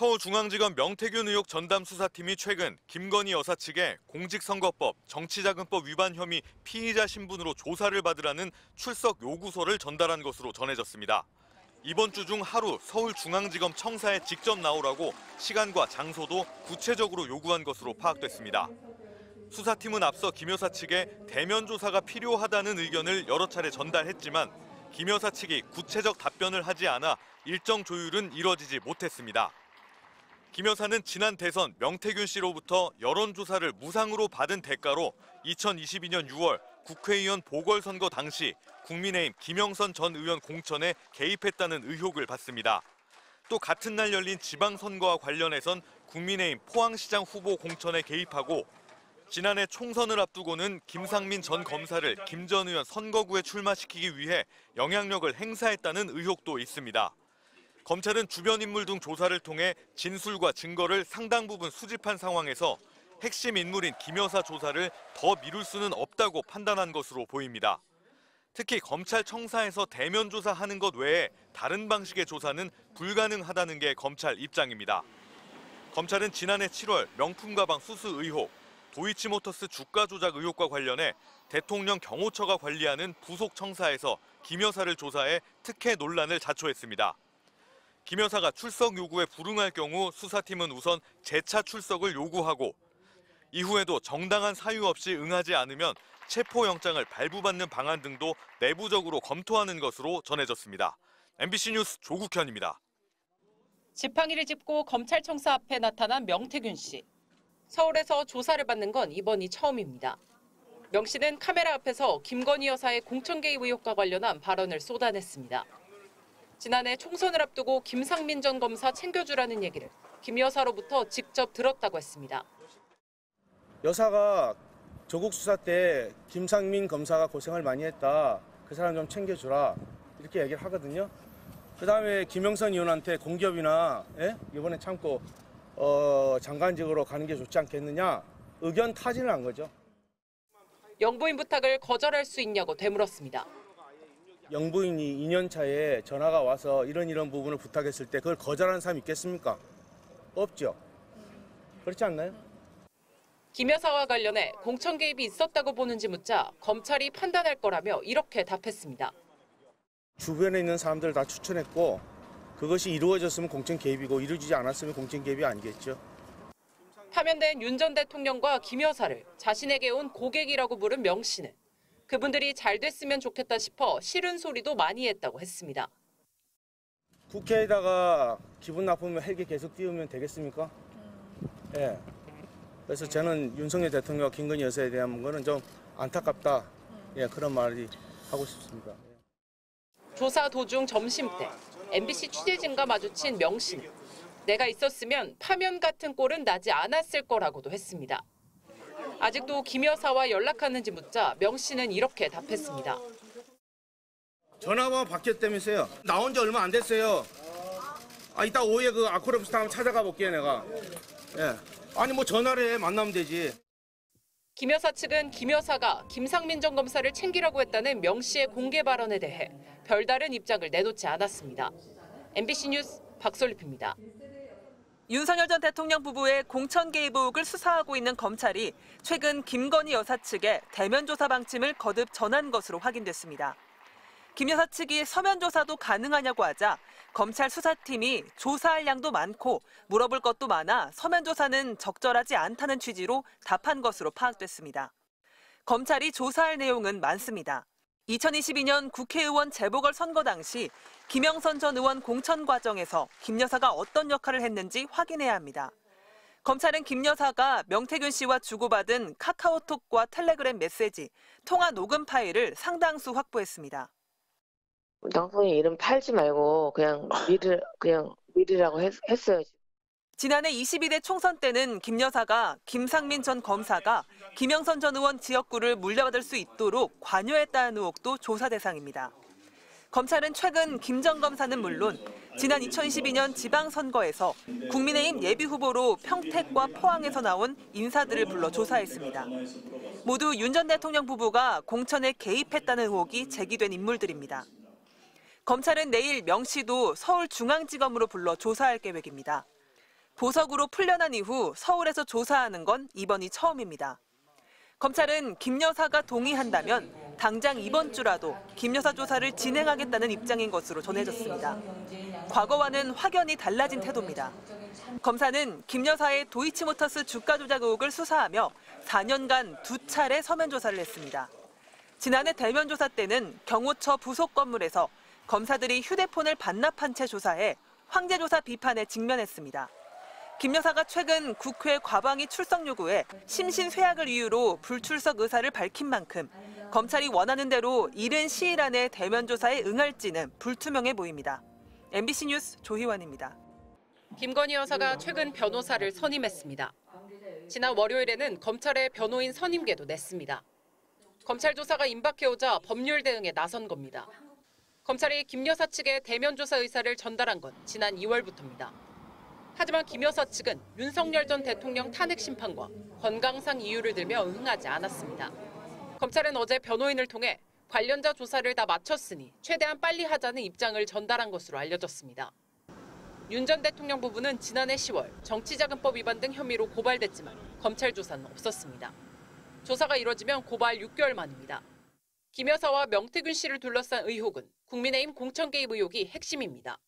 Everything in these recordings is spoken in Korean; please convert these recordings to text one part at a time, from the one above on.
서울중앙지검 명태균 의혹 전담 수사팀이 최근 김건희 여사 측에 공직선거법, 정치자금법 위반 혐의 피의자 신분으로 조사를 받으라는 출석 요구서를 전달한 것으로 전해졌습니다. 이번 주 중 하루 서울중앙지검 청사에 직접 나오라고 시간과 장소도 구체적으로 요구한 것으로 파악됐습니다. 수사팀은 앞서 김 여사 측에 대면 조사가 필요하다는 의견을 여러 차례 전달했지만 김 여사 측이 구체적 답변을 하지 않아 일정 조율은 이뤄지지 못했습니다. 김 여사는 지난 대선 명태균 씨로부터 여론조사를 무상으로 받은 대가로 2022년 6월 국회의원 보궐선거 당시 국민의힘 김영선 전 의원 공천에 개입했다는 의혹을 받습니다. 또 같은 날 열린 지방선거와 관련해선 국민의힘 포항시장 후보 공천에 개입하고 지난해 총선을 앞두고는 김상민 전 검사를 김 전 의원 선거구에 출마시키기 위해 영향력을 행사했다는 의혹도 있습니다. 검찰은 주변 인물 등 조사를 통해 진술과 증거를 상당 부분 수집한 상황에서 핵심 인물인 김 여사 조사를 더 미룰 수는 없다고 판단한 것으로 보입니다. 특히 검찰청사에서 대면 조사하는 것 외에 다른 방식의 조사는 불가능하다는 게 검찰 입장입니다. 검찰은 지난해 7월 명품 가방 수수 의혹, 도이치모터스 주가 조작 의혹과 관련해 대통령 경호처가 관리하는 부속 청사에서 김 여사를 조사해 특혜 논란을 자초했습니다. 김 여사가 출석 요구에 불응할 경우 수사팀은 우선 재차 출석을 요구하고 이후에도 정당한 사유 없이 응하지 않으면 체포영장을 발부받는 방안 등도 내부적으로 검토하는 것으로 전해졌습니다. MBC 뉴스 조국현입니다. 지팡이를 짚고 검찰청사 앞에 나타난 명태균 씨. 서울에서 조사를 받는 건 이번이 처음입니다. 명 씨는 카메라 앞에서 김건희 여사의 공천 개입 의혹과 관련한 발언을 쏟아냈습니다. 지난해 총선을 앞두고 김상민 전 검사 챙겨주라는 얘기를 김 여사로부터 직접 들었다고 했습니다. 여사가 조국 수사 때 김상민 검사가 고생을 많이 했다. 그 사람 좀 챙겨주라. 이렇게 얘기를 하거든요. 그다음에 김영선 의원한테 공기업이나 이번에 참고 장관직으로 가는 게 좋지 않겠느냐. 의견 타진을 한 거죠. 영부인 부탁을 거절할 수 있냐고 되물었습니다. 영부인이 2년 차에 전화가 와서 이런 부분을 부탁했을 때 그걸 거절하는 사람이 있겠습니까? 없죠. 그렇지 않나요? 김 여사와 관련해 공천 개입이 있었다고 보는지 묻자 검찰이 판단할 거라며 이렇게 답했습니다. 주변에 있는 사람들 다 추천했고 그것이 이루어졌으면 공천 개입이고 이루어지지 않았으면 공천 개입이 아니겠죠. 파면된 윤 전 대통령과 김 여사를 자신에게 온 고객이라고 부른 명 씨는 그분들이 잘 됐으면 좋겠다 싶어 싫은 소리도 많이 했다고 했습니다. 국회에다가 기분 나쁘면 헬기 계속 띄우면 되겠습니까? 예. 그래서 저는 윤석열 대통령과 김건희 여사에 대한 거는 좀 안타깝다. 예, 그런 말이 하고 싶습니다. 조사 도중 점심때 MBC 취재진과 마주친 명 씨는 내가 있었으면 파면 같은 꼴은 나지 않았을 거라고도 했습니다. 아직도 김 여사와 연락하는지 묻자 명 씨는 이렇게 답했습니다. 전화번호 바뀌었다면서요. 나온 지 얼마 안 됐어요. 이따 오후에 그 아쿠르비스타 한번 찾아가 볼게요, 내가. 예. 아니 뭐 전화를 해 만나면 되지. 김 여사 측은 김 여사가 김상민 전 검사를 챙기라고 했다는 명 씨의 공개 발언에 대해 별다른 입장을 내놓지 않았습니다. MBC 뉴스 박솔립입니다. 윤석열 전 대통령 부부의 공천 개입 의혹을 수사하고 있는 검찰이 최근 김건희 여사 측에 대면 조사 방침을 거듭 전한 것으로 확인됐습니다. 김 여사 측이 서면 조사도 가능하냐고 하자 검찰 수사팀이 조사할 양도 많고 물어볼 것도 많아 서면 조사는 적절하지 않다는 취지로 답한 것으로 파악됐습니다. 검찰이 조사할 내용은 많습니다. 2022년 국회의원 재보궐선거 당시 김영선 전 의원 공천 과정에서 김 여사가 어떤 역할을 했는지 확인해야 합니다. 검찰은 김 여사가 명태균 씨와 주고받은 카카오톡과 텔레그램 메시지, 통화 녹음 파일을 상당수 확보했습니다. 당선인 이름 팔지 말고 그냥 미르라고 했어요. 지난해 22대 총선 때는 김 여사가 김상민 전 검사가 김영선 전 의원 지역구를 물려받을 수 있도록 관여했다는 의혹도 조사 대상입니다. 검찰은 최근 김 전 검사는 물론 지난 2022년 지방선거에서 국민의힘 예비후보로 평택과 포항에서 나온 인사들을 불러 조사했습니다. 모두 윤 전 대통령 부부가 공천에 개입했다는 의혹이 제기된 인물들입니다. 검찰은 내일 명 씨도 서울중앙지검으로 불러 조사할 계획입니다. 보석으로 풀려난 이후 서울에서 조사하는 건 이번이 처음입니다. 검찰은 김 여사가 동의한다면 당장 이번 주라도 김 여사 조사를 진행하겠다는 입장인 것으로 전해졌습니다. 과거와는 확연히 달라진 태도입니다. 검사는 김 여사의 도이치모터스 주가 조작 의혹을 수사하며 4년간 2차례 서면 조사를 했습니다. 지난해 대면 조사 때는 경호처 부속 건물에서 검사들이 휴대폰을 반납한 채 조사해 황제 조사 비판에 직면했습니다. 김 여사가 최근 국회 과방위 출석 요구에 심신쇠약을 이유로 불출석 의사를 밝힌 만큼 검찰이 원하는 대로 이른 시일 안에 대면 조사에 응할지는 불투명해 보입니다. MBC 뉴스 조희원입니다. 김건희 여사가 최근 변호사를 선임했습니다. 지난 월요일에는 검찰의 변호인 선임계도 냈습니다. 검찰 조사가 임박해오자 법률 대응에 나선 겁니다. 검찰이 김 여사 측에 대면 조사 의사를 전달한 건 지난 2월부터입니다. 하지만 김 여사 측은 윤석열 전 대통령 탄핵 심판과 건강상 이유를 들며 응하지 않았습니다. 검찰은 어제 변호인을 통해 관련자 조사를 다 마쳤으니 최대한 빨리 하자는 입장을 전달한 것으로 알려졌습니다. 윤 전 대통령 부부는 지난해 10월 정치자금법 위반 등 혐의로 고발됐지만 검찰 조사는 없었습니다. 조사가 이뤄지면 고발 6개월 만입니다. 김 여사와 명태균 씨를 둘러싼 의혹은 국민의힘 공천 개입 의혹이 핵심입니다.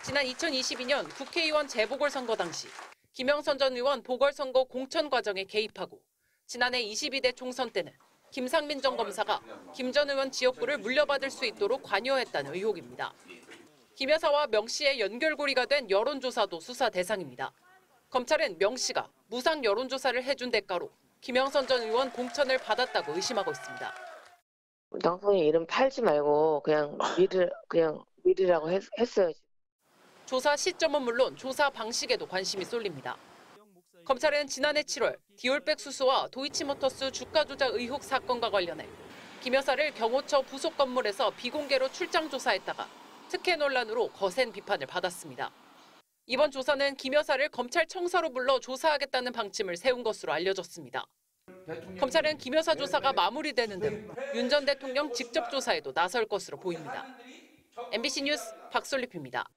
지난 2022년 국회의원 재보궐선거 당시 김영선 전 의원 보궐선거 공천 과정에 개입하고 지난해 22대 총선 때는 김상민 전 검사가 김 전 의원 지역구를 물려받을 수 있도록 관여했다는 의혹입니다. 김 여사와 명 씨의 연결고리가 된 여론조사도 수사 대상입니다. 검찰은 명 씨가 무상 여론조사를 해준 대가로 김영선 전 의원 공천을 받았다고 의심하고 있습니다. 낭송이 이름 팔지 말고 그냥 미르라고 했어요. 조사 시점은 물론 조사 방식에도 관심이 쏠립니다. 검찰은 지난해 7월 디올백 수수와 도이치모터스 주가 조작 의혹 사건과 관련해 김 여사를 경호처 부속 건물에서 비공개로 출장 조사했다가 특혜 논란으로 거센 비판을 받았습니다. 이번 조사는 김 여사를 검찰 청사로 불러 조사하겠다는 방침을 세운 것으로 알려졌습니다. 검찰은 김 여사 조사가 마무리되는 대로 윤 전 대통령 직접 조사에도 나설 것으로 보입니다. MBC 뉴스 박솔립입니다.